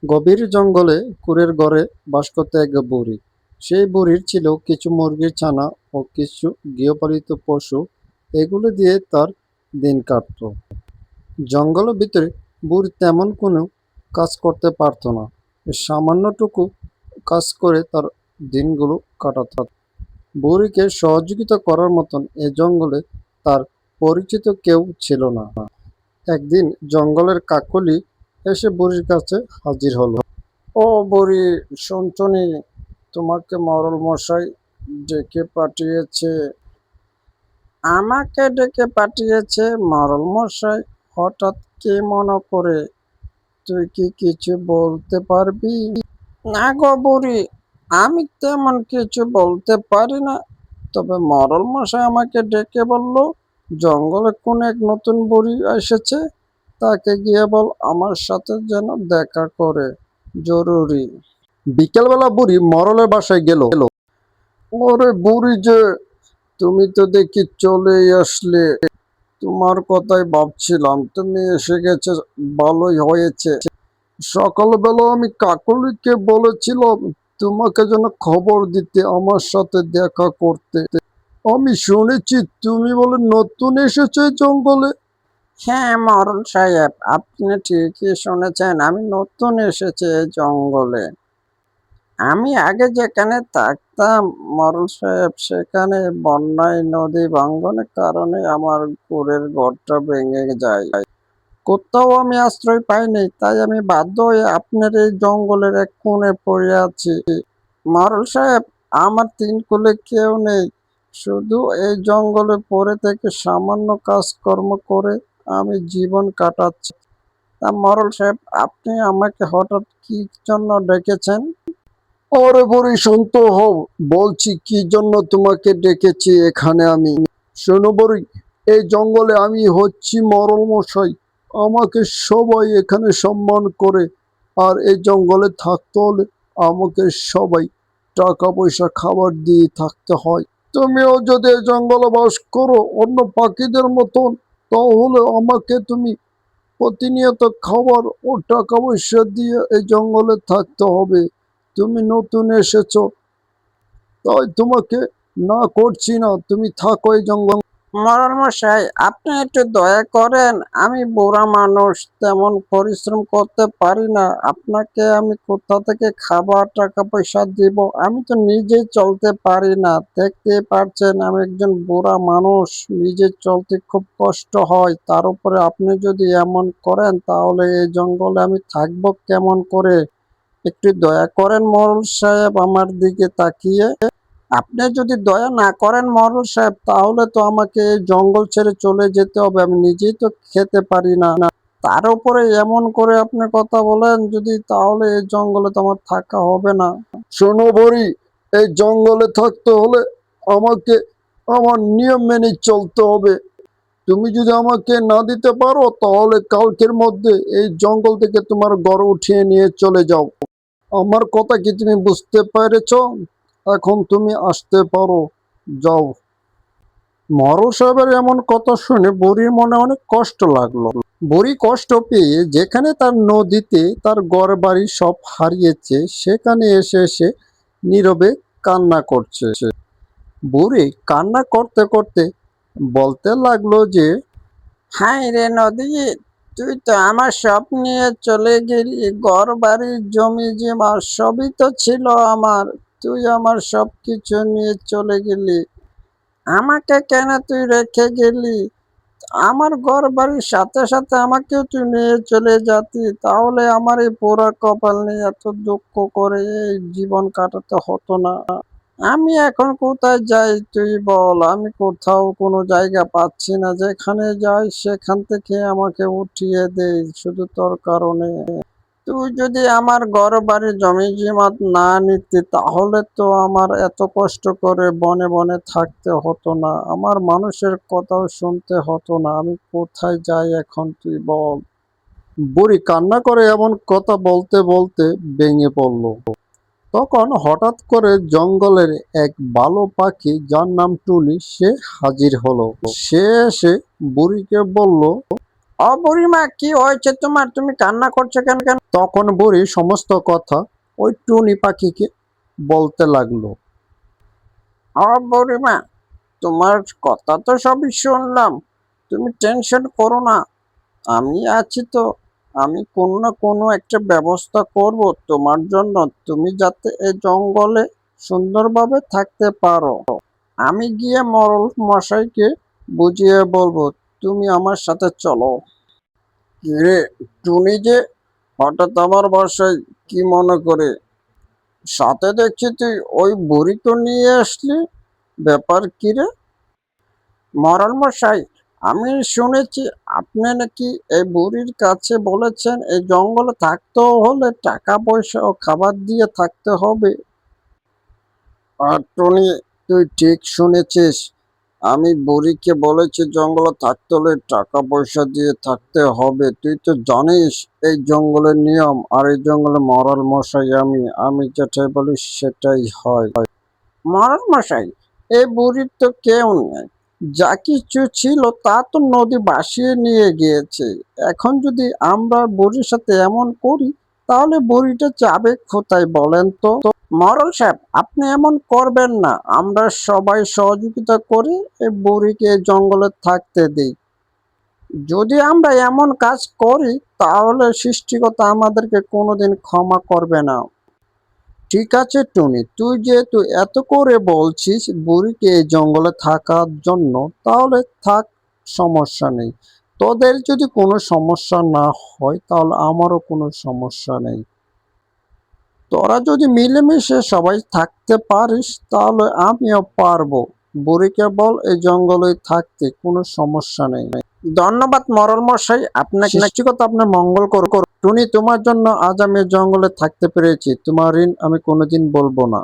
গভীর জঙ্গলে কুঁড়ের ঘরে বাস করত এক বুড়ি। সেই বুড়ির ছিল কিছু মুরগির ছানা ও কিছু গৃহপালিত পশু। এগুলো দিয়ে তার দিন কাটতো। জঙ্গলের ভিতরে বুড়ি তেমন কোনো কাজ করতে পারতো না। সামান্যটুকু কাজ করে তার দিনগুলো কাটাতো। বুড়িকে সহযোগিতা করার মতন এ জঙ্গলে তার পরিচিত কেউ ছিল না। একদিন জঙ্গলের কাকলি এসে বুড়ির কাছে হাজির হলো। ও বুড়ি, শুনছনি, তোমাকে মরল মশাই ডেকে পাঠিয়েছে। আমাকে ডেকে পাঠিয়েছে মরল মশাই? হঠাৎ কি মনে করে? তুই কি কিছু বলতে পারবি? না গো বুড়ি, আমি তেমন কিছু বলতে পারি না। তবে মরল মশাই আমাকে ডেকে বলল জঙ্গলে কোন এক নতুন বুড়ি এসেছে, তাকে গিয়ে বল আমার সাথে যেন দেখা করে, জরুরি। বিকেলবেলা বুড়ি মরলের বাসায় গেল। ওরে বুড়ি যে, তুমি তো দেখি চলেই আসলে। তোমার কথাই ভাবছিলাম, তুমি এসে গেছে, ভালোই হয়েছে। সকালবেলা আমি কাকলিকে বলেছিলাম তোমাকে যেন খবর দিতে, আমার সাথে দেখা করতে। আমি শুনেছি তুমি বলে নতুন এসেছো এই জঙ্গলে। হ্যাঁ মরল সাহেব, আপনি ঠিকই শুনেছেন, আমি নতুন এসেছি এই জঙ্গলে। আমি আগে যেখানে থাকতাম মরল সাহেব, সেখানে বন্যায় নদী ভাঙ্গনের কারণে আমার কুঁড়ের ঘরটা ভেঙে যায়। কোথাও আমি আশ্রয় পাইনি, তাই আমি বাধ্য হয়ে আপনার এই জঙ্গলের এক কোণে পড়ে আছি। মরল সাহেব, আমার তিন কুলে কেউ নেই, শুধু এই জঙ্গলে পড়ে থেকে সামান্য কাজকর্ম করে আমি জীবন কাটাচ্ছি। তা মরল সাহেব, আপনি আমাকে হঠাৎ কি জন্য ডেকেছেন? ওরে বুড়ি, শান্ত হও, বলছি কি জন্য তোমাকে ডেকেছি এখানে আমি। শোনো বুড়ি, এই জঙ্গলে আমি হচ্ছি মরল মশাই। আমাকে সবাই এখানে সম্মান করে, আর এই জঙ্গলে থাকতে হলে আমাকে সবাই টাকা পয়সা খাবার দিয়ে থাকতে হয়। তুমিও যদি এই জঙ্গলে বাস করো অন্য পাখিদের মতন, তাহলে আমাকে তুমি প্রতিনিয়ত খাবার ও টাকা পয়সা দিয়ে এই জঙ্গলে থাকতে হবে। তুমি নতুন এসেছো, তাই তোমাকে না করছি না, তুমি থাকো এই জঙ্গল। মরণ মশাই, আপনি একটু দয়া করেন, আমি বুড়া মানুষ, তেমন পরিশ্রম করতে পারি না। আপনাকে আমি কোথা থেকে খাবার টাকা পয়সা দিব? আমি তো নিজেই চলতে পারি না, দেখতে পারছেন আমি একজন বুড়া মানুষ, নিজে চলতে খুব কষ্ট হয়। তার উপরে আপনি যদি এমন করেন তাহলে এই জঙ্গলে আমি থাকবো কেমন করে? একটু দয়া করেন মরল সাহেব আমার দিকে তাকিয়ে। আপনি যদি দয়া না করেন মরল সাহেব, তাহলে তো আমাকে এই জঙ্গল ছেড়ে চলে যেতে হবে, আমি নিজেই তো খেতে পারি না। তার উপরে এমন করে আপনি কথা বলেন যদি, তাহলে এই জঙ্গলে তো আমার থাকা হবে না। শোনো বড়ি, এই জঙ্গলে থাকতে হলে আমাকে আমার নিয়ম মেনে চলতে হবে। তুমি যদি আমাকে না দিতে পারো তাহলে কালকের মধ্যে এই জঙ্গল থেকে তোমার ঘর উঠিয়ে নিয়ে চলে যাও। আমার কথা কি তুমি বুঝতে পেরেছ? এখন তুমি আসতে পারো, যাও। মরল সাহেবের এমন কথা শুনে বুড়ির মনে অনেক কষ্ট লাগলো। বুড়ি কষ্ট পেয়ে যেখানে তার নদীতে তার ঘর বাড়ি সব হারিয়েছে সেখানে এসে এসে নীরবে কান্না করছে। বুড়ি কান্না করতে করতে বলতে লাগলো যে, হায় রে নদী, তুই তো আমার সব নিয়ে চলে গেলি, ঘর বাড়ি জমি জমা সবই তো ছিল আমার, তুই আমার সব কিছু নিয়ে চলে গেলি, আমাকে কেন তুই রেখে গেলি? আমার ঘর বাড়ির সাথে সাথে আমাকেও তুই নিয়ে চলে যাতি, তাহলে আমার এই পোড়া কপাল নিয়ে এত দুঃখ করে এই জীবন কাটাতে হতো না। আমি এখন কোথায় যাই তুই বল? আমি কোথাও কোনো জায়গা পাচ্ছি না, যেখানে যাই সেখান থেকে আমাকে উঠিয়ে দেই শুধু তোর কারণে। তুই যদি আমার ঘর বাড়ি জমি জিমাত না নিতি তাহলে তো আমার এত কষ্ট করে বনে বনে থাকতে হতো না, আমার মানুষের কথাও শুনতে হতো না। আমি কোথায় যাই এখন তুই বল? বুড়ি কান্না করে এমন কথা বলতে বলতে ভেঙে পড়ল। তখন হঠাৎ করে জঙ্গলের এক ভালো পাখি যার নাম টুনি সে হাজির হলো। সে এসে বুড়িকে বলল, বুড়িমা, কি হয়েছে তোমার? তুমি কান্না করছো কেন কেন? তখন বুড়ি সমস্ত কথা ওই টুনি পাখিকে বলতে লাগলো। বুড়িমা, তোমার কথা তো সবই শুনলাম, তুমি টেনশন করো না, আমি আছি তো। আমি কোনো না কোনো একটা ব্যবস্থা করব তোমার জন্য, তুমি যাতে এই জঙ্গলে সুন্দরভাবে থাকতে পারো। আমি গিয়ে মরল মশাইকে বুঝিয়ে বলবো, তুমি আমার সাথে চলো। কিরে টুনি, যে হঠাৎ আমার বাসায় কি মনে করে? সাথে দেখছি তুই ওই বুড়িকে নিয়ে আসলি, ব্যাপার কি রে? মরল মশাই, আমি শুনেছি আপনি নাকি এই বুড়ির কাছে বলেছেন এই জঙ্গলে থাকতেও হলে টাকা পয়সা ও খাবার দিয়ে থাকতে হবে। আর টনি, তুই ঠিক শুনেছিস, আমি বুড়িকে বলেছি জঙ্গলে থাকতে হলে টাকা পয়সা দিয়ে থাকতে হবে। তুই তো জানিস এই জঙ্গলের নিয়ম, আর এই জঙ্গলে মরাল মশাই আমি যেটাই বলি সেটাই হয়। মরল মশাই, এই বুড়ির তো কেউ নেই, যা কিছু ছিল তা তো নদী ভাসিয়ে নিয়ে গিয়েছে। এখন যদি আমরা বুড়ির সাথে এমন করি, তাহলে বুড়িটা যাবে কোথায় বলেন তো? মরল সাহেব, আপনি এমন করবেন না, আমরা সবাই সহযোগিতা করে এই বুড়িকে এই জঙ্গলে থাকতে দিই। যদি আমরা এমন কাজ করি, তাহলে সৃষ্টিকর্তা আমাদেরকে কোনোদিন ক্ষমা করবে না। ঠিক আছে টুনি, তুই যেহেতু এত করে বলছিস বুড়িকে এই জঙ্গলে থাকার জন্য, তাহলে থাক, সমস্যা নেই। তোদের যদি কোনো সমস্যা না হয়, তাহলে আমারও কোনো সমস্যা নেই। তোরা যদি মিলেমিশে সবাই থাকতে পারিস, তাহলে আমিও পারবো। বুড়িকে বল এই জঙ্গলে থাকতে, কোনো সমস্যা নেই। ধন্যবাদ মরল মশাই, আপনাকে সৃষ্টিকর্তা আপনার মঙ্গল করুক। টুনি, তোমার জন্য আজ আমি জঙ্গলে থাকতে পেরেছি, তোমার ঋণ আমি কোনোদিন বলবো না।